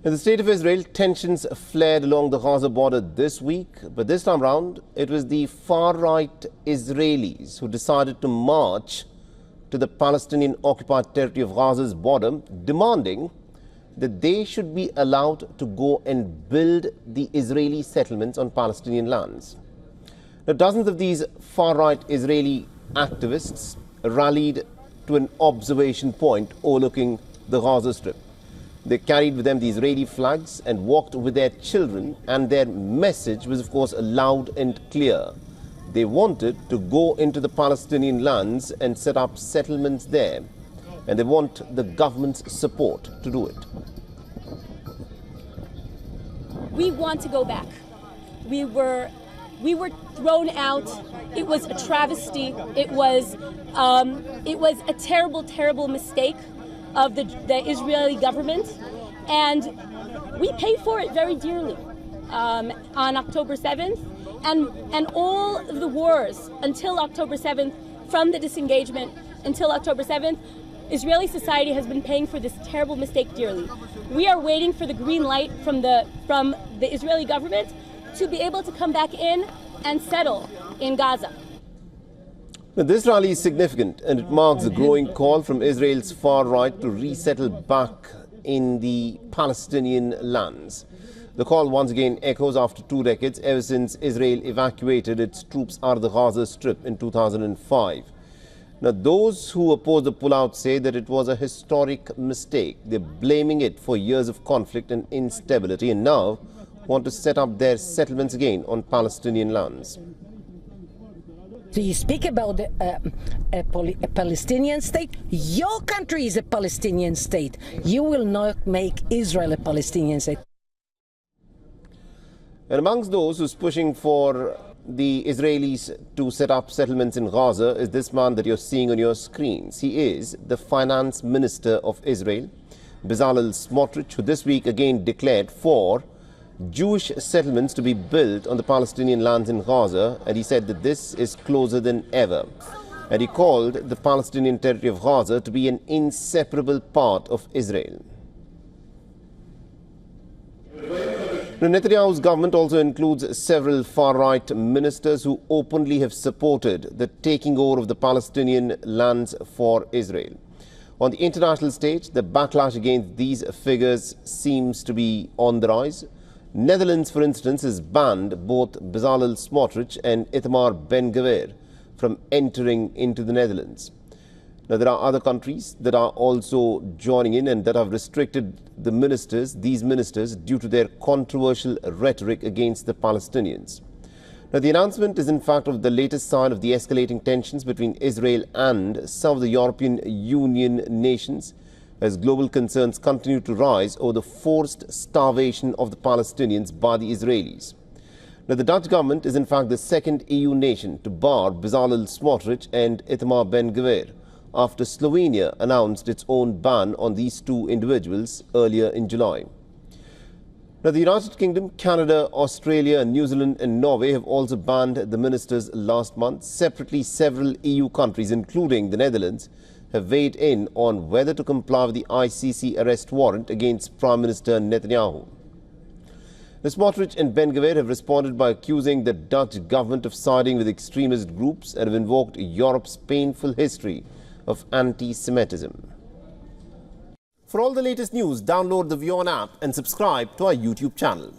In the state of Israel, tensions flared along the Gaza border this week, but this time round, it was the far-right Israelis who decided to march to the Palestinian-occupied territory of Gaza's border, demanding that they should be allowed to go and build the Israeli settlements on Palestinian lands. Now, dozens of these far-right Israeli activists rallied to an observation point overlooking the Gaza Strip. They carried with them the Israeli flags and walked with their children, and their message was, of course, loud and clear. They wanted to go into the Palestinian lands and set up settlements there, and they want the government's support to do it. We want to go back. We were thrown out. It was a travesty. It was a terrible, terrible mistake of the Israeli government, and we paid for it very dearly on October 7th, and all of the wars until October 7th, from the disengagement until October 7th, Israeli society has been paying for this terrible mistake dearly. We are waiting for the green light from the Israeli government to be able to come back in and settle in Gaza. Now, this rally is significant, and it marks a growing call from Israel's far right to resettle back in the Palestinian lands. The call once again echoes after 2 decades, ever since Israel evacuated its troops out of the Gaza Strip in 2005. Now, those who oppose the pullout say that it was a historic mistake. They're blaming it for years of conflict and instability, and now want to set up their settlements again on Palestinian lands. So you speak about a Palestinian state. Your country is a Palestinian state. You will not make Israel a Palestinian state. And amongst those who's pushing for the Israelis to set up settlements in Gaza is this man that you're seeing on your screens. He is the finance minister of Israel, Bezalel Smotrich, who this week again declared for Jewish settlements to be built on the Palestinian lands in Gaza, and he said that this is closer than ever. And he called the Palestinian territory of Gaza to be an inseparable part of Israel. Now, Netanyahu's government also includes several far-right ministers who openly have supported the taking over of the Palestinian lands for Israel. On the international stage, the backlash against these figures seems to be on the rise. Netherlands, for instance, has banned both Bezalel Smotrich and Itamar Ben-Gvir from entering into the Netherlands. Now, there are other countries that are also joining in and that have restricted these ministers, due to their controversial rhetoric against the Palestinians. Now, the announcement is in fact of the latest sign of the escalating tensions between Israel and some of the European Union nations, as global concerns continue to rise over the forced starvation of the Palestinians by the Israelis. Now, the Dutch government is in fact the second EU nation to bar Bezalel Smotrich and Itamar Ben-Gvir, after Slovenia announced its own ban on these two individuals earlier in July. Now, the United Kingdom, Canada, Australia, New Zealand and Norway have also banned the ministers last month. Separately, several EU countries, including the Netherlands, have weighed in on whether to comply with the ICC arrest warrant against Prime Minister Netanyahu. The Smotrich and Ben-Gvir have responded by accusing the Dutch government of siding with extremist groups and have invoked Europe's painful history of anti-Semitism. For all the latest news, download the WION app and subscribe to our YouTube channel.